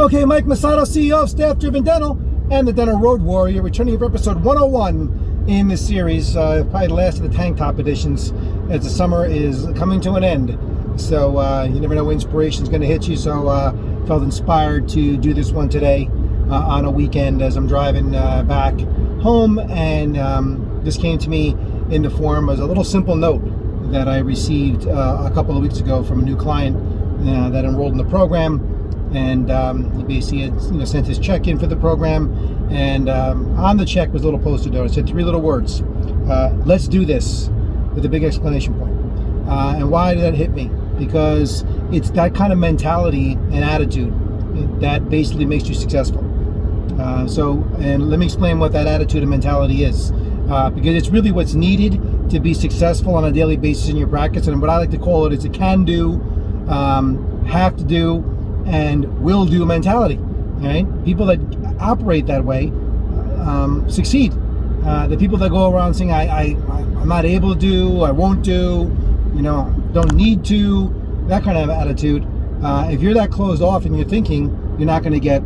Okay, Mike Masato, CEO of Staff Driven Dental and the Dental Road Warrior, returning for episode 101 in this series, probably the last of the tank top editions, as the summer is coming to an end. So you never know when inspiration is going to hit you, so felt inspired to do this one today on a weekend as I'm driving back home, and this came to me in the form as a little simple note that I received a couple of weeks ago from a new client that enrolled in the program. And he basically had, sent his check in for the program, and on the check was a little post-it note. It said three little words: "Let's do this," with a big exclamation point. And why did that hit me? Because it's that kind of mentality and attitude that basically makes you successful. And let me explain what that attitude and mentality is, because it's really what's needed to be successful on a daily basis in your practice. And what I like to call it is a can-do, have to do, and will do mentality. Right? People that operate that way succeed. The people that go around saying I'm not able to do, I won't do, don't need to, that kind of attitude, if you're that closed off in your thinking, you're not going to get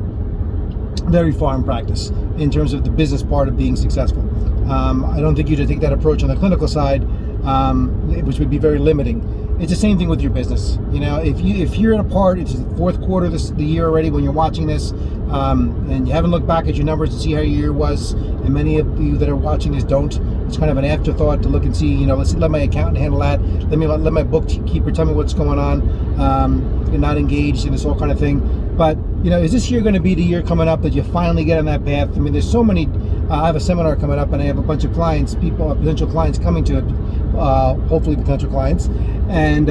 very far in practice in terms of the business part of being successful. I don't think you should take that approach on the clinical side, which would be very limiting. It's the same thing with your business. If you're in a part, it's the fourth quarter of the year already when you're watching this, and you haven't looked back at your numbers to see how your year was, and many of you that are watching this don't. It's kind of an afterthought to look and see, let's let my accountant handle that. Let my bookkeeper tell me what's going on. You're not engaged in this whole kind of thing. But, is this year going to be the year coming up that you finally get on that path? I mean, there's so many. I have a seminar coming up, and I have a bunch of potential clients coming to it, hopefully potential clients. And,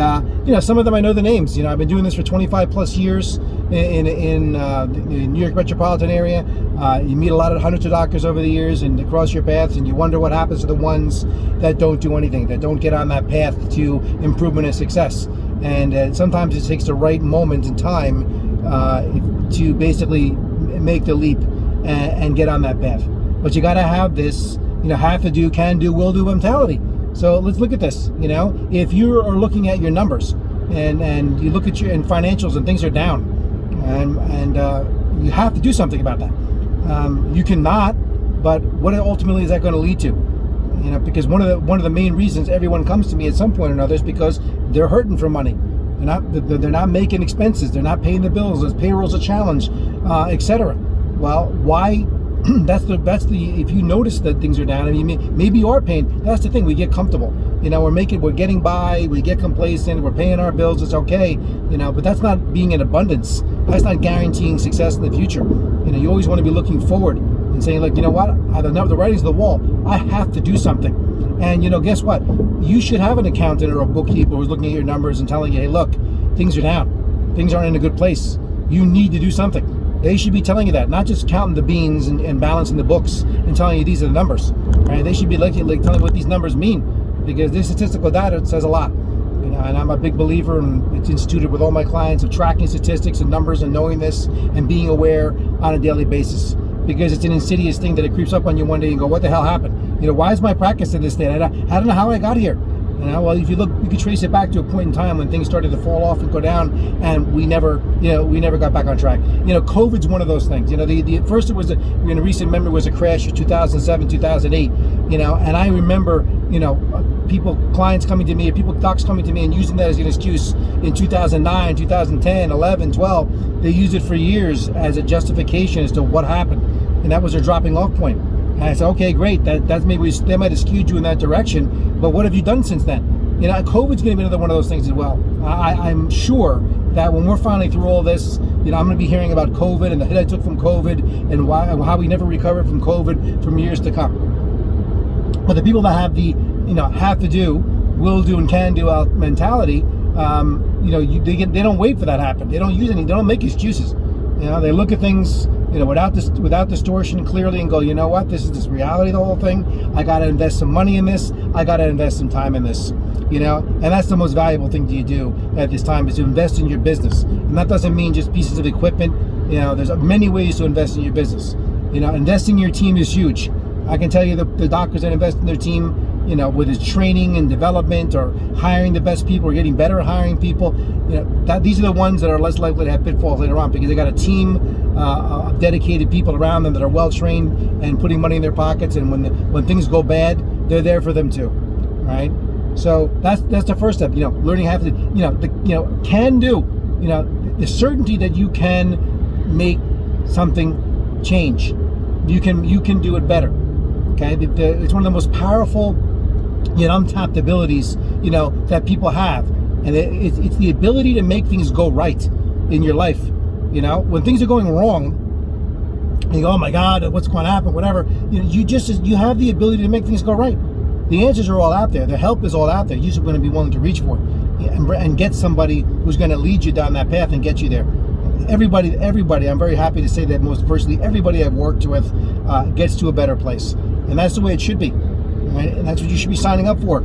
some of them I know the names. I've been doing this for 25 plus years in the New York metropolitan area. You meet a lot of hundreds of doctors over the years, and they cross your paths, and you wonder what happens to the ones that don't do anything, that don't get on that path to improvement and success. And sometimes it takes the right moment in time to basically make the leap and get on that path. But you got to have this, have to do, can do, will do mentality. So let's look at this. If you are looking at your numbers and you look at your financials and things are down, and you have to do something about that. You cannot, but what ultimately is that going to lead to? Because one of the main reasons everyone comes to me at some point or another is because they're hurting for money. They're not making expenses. They're not paying the bills. There's payroll's a challenge, etc. Well, why? That's the. If you notice that things are down, maybe you are paying. That's the thing. We get comfortable. We're getting by. We get complacent. We're paying our bills. It's okay. But that's not being in abundance. That's not guaranteeing success in the future. You always want to be looking forward and saying, like, what? The writing's on the wall. I have to do something. And guess what? You should have an accountant or a bookkeeper who's looking at your numbers and telling you, hey, look, things are down. Things aren't in a good place. You need to do something. They should be telling you that, not just counting the beans and balancing the books and telling you these are the numbers. Right? They should be like telling you what these numbers mean, because this statistical data says a lot. And I'm a big believer, and it's instituted with all my clients, of tracking statistics and numbers and knowing this and being aware on a daily basis. Because it's an insidious thing that it creeps up on you one day and go, what the hell happened? Why is my practice in this state? I don't know how I got here. Well, if you look, you can trace it back to a point in time when things started to fall off and go down, and we never got back on track. COVID's one of those things. The first, it was in a recent memory, was a crash of 2007, 2008. And I remember, clients coming to me, or docs coming to me and using that as an excuse in 2009, 2010, 11, 12. They used it for years as a justification as to what happened, and that was their dropping off point. And I said, okay, great. That's maybe they might have skewed you in that direction, but what have you done since then? COVID's going to be another one of those things as well. I'm sure that when we're finally through all this, I'm going to be hearing about COVID and the hit I took from COVID and how we never recovered from COVID from years to come. But the people that have the, have to do, will do, and can do mentality, they don't wait for that to happen. They don't use any. They don't make excuses. They look at things, without distortion clearly, and go, what? This is this reality, the whole thing. I got to invest some money in this. I got to invest some time in this. And that's the most valuable thing that you do at this time, is to invest in your business. And that doesn't mean just pieces of equipment. There's many ways to invest in your business. Investing in your team is huge. I can tell you the doctors that invest in their team, with his training and development, or hiring the best people, or getting better at hiring people, these are the ones that are less likely to have pitfalls later on, because they got a team of dedicated people around them that are well trained and putting money in their pockets, and when things go bad, they're there for them too, right? So that's the first step, learning how to, the certainty that you can make something change. You can do it better. Okay, it's one of the most powerful, untapped abilities, that people have, and it's the ability to make things go right in your life. When things are going wrong, and you go, oh my God, what's going to happen? Whatever. You have the ability to make things go right. The answers are all out there. The help is all out there. You're just going to be willing to reach for it, and get somebody who's going to lead you down that path and get you there. Everybody, I'm very happy to say that virtually everybody I've worked with gets to a better place. And that's the way it should be, right? And that's what you should be signing up for.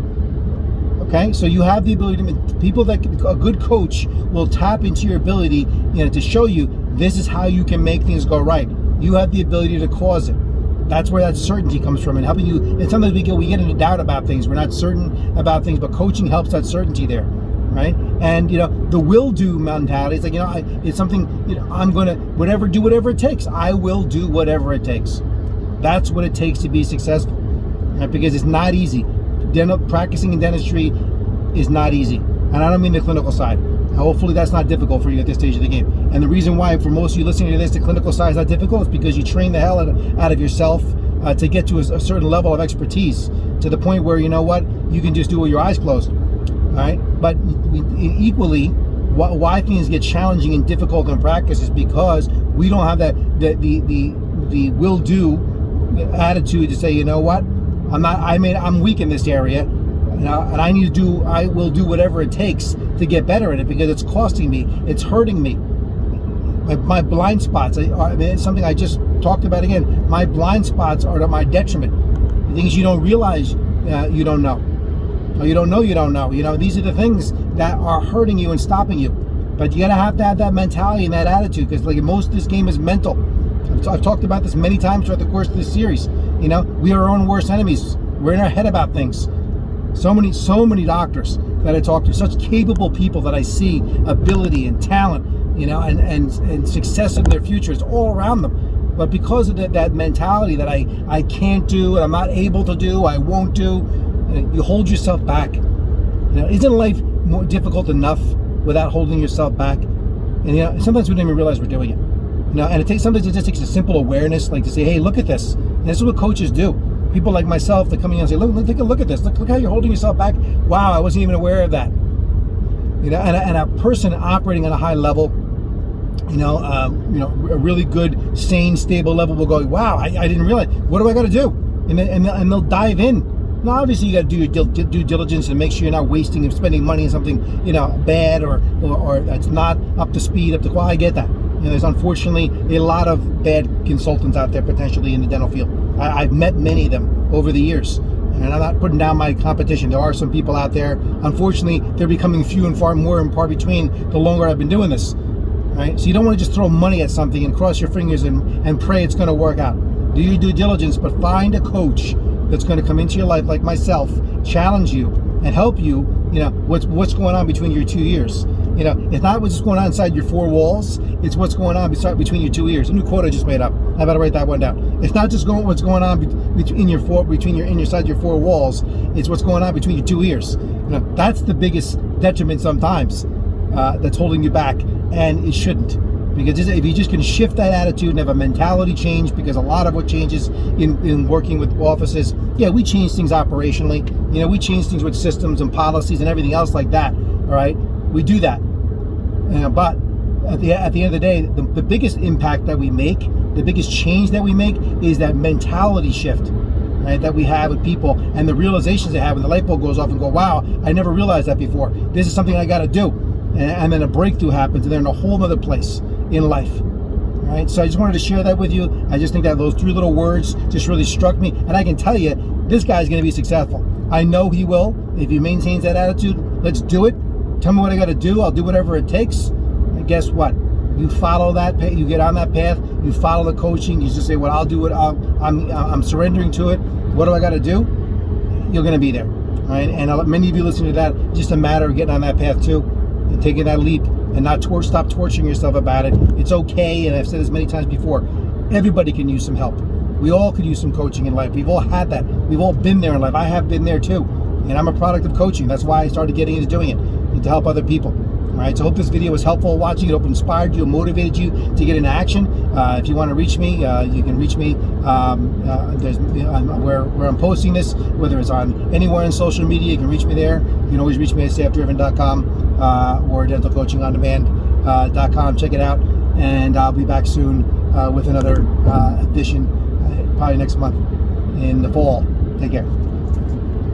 Okay, so you have the ability to, a good coach will tap into your ability, to show you this is how you can make things go right. You have the ability to cause it. That's where that certainty comes from, and helping you. And sometimes we get into doubt about things. We're not certain about things, but coaching helps that certainty there, right? And the will-do mentality is like, it's something. I'm gonna do whatever it takes. I will do whatever it takes. That's what it takes to be successful, right? Because it's not easy. Practicing in dentistry is not easy, and I don't mean the clinical side. Hopefully that's not difficult for you at this stage of the game. And the reason why, for most of you listening to this, the clinical side is not difficult is because you train the hell out of yourself to get to a certain level of expertise, to the point where, you can just do it with your eyes closed, all right? But equally, why things get challenging and difficult in practice is because we don't have the will-do attitude to say, I'm weak in this area, and I will do whatever it takes to get better at it, because it's costing me, it's hurting me. My blind spots, it's something I just talked about again. My blind spots are to my detriment. The things you don't realize, you don't know. Or you don't know. These are the things that are hurting you and stopping you. But you gotta have to have that mentality and that attitude, because most of this game is mental. I've talked about this many times throughout the course of this series. We are our own worst enemies. We're in our head about things. So many doctors that I talk to, such capable people that I see ability and talent, and success in their future is all around them. But because of that mentality that I can't do, and I'm not able to do, I won't do, you hold yourself back. Isn't life more difficult enough without holding yourself back? And sometimes we don't even realize we're doing it. And sometimes it just takes a simple awareness, like to say, hey, look at this. And this is what coaches do. People like myself that come in and say, look, take a look at this. Look how you're holding yourself back. Wow, I wasn't even aware of that. And a person operating on a high level, a really good, sane, stable level will go, wow, I didn't realize. What do I got to do? And they'll dive in. Now, obviously, you got to do your due diligence and make sure you're not wasting and spending money on something, bad or that's not up to speed, up to quality. I get that. There's unfortunately a lot of bad consultants out there potentially in the dental field. I've met many of them over the years, and I'm not putting down my competition. There are some people out there. Unfortunately, they're becoming few and far between the longer I've been doing this. Right? So you don't want to just throw money at something and cross your fingers and pray it's going to work out. Do your due diligence, but find a coach that's going to come into your life like myself, challenge you, and help you. What's going on between your 2 ears. It's not what's going on inside your four walls. It's what's going on between your 2 ears. A new quote I just made up. I better write that one down. It's not just what's going on inside your four walls. It's what's going on between your 2 ears. That's the biggest detriment sometimes that's holding you back, and it shouldn't. Because if you just can shift that attitude and have a mentality change, because a lot of what changes in working with offices, we change things operationally. We change things with systems and policies and everything else like that. All right, we do that. But at the end of the day, the biggest impact that we make, the biggest change that we make, is that mentality shift, right, that we have with people, and the realizations they have when the light bulb goes off and go, wow, I never realized that before. This is something I got to do. And then a breakthrough happens, and they're in a whole other place in life. All right, so I just wanted to share that with you. I just think that those 3 little words just really struck me, and I can tell you, this guy's going to be successful. I know he will if he maintains that attitude. Let's do it. Tell me what I got to do. I'll do whatever it takes. And guess what? You follow that. You get on that path. You follow the coaching. You just say, "Well, I'll do it. I'm surrendering to it. What do I got to do?" you're going to be there. Right? And many of you listening to that, just a matter of getting on that path too, and taking that leap, and not stop torturing yourself about it. It's okay, and I've said this many times before, everybody can use some help. We all could use some coaching in life. We've all had that. We've all been there in life. I have been there too. And I'm a product of coaching. That's why I started getting into doing it, and to help other people. All right, so I hope this video was helpful watching it. Hope it inspired you, motivated you to get into action. If you want to reach me, you can reach me where I'm posting this, whether it's on anywhere in social media. You can reach me there. You can always reach me at staffdriven.com or dentalcoachingondemand.com. Check it out, and I'll be back soon with another edition, probably next month in the fall. Take care.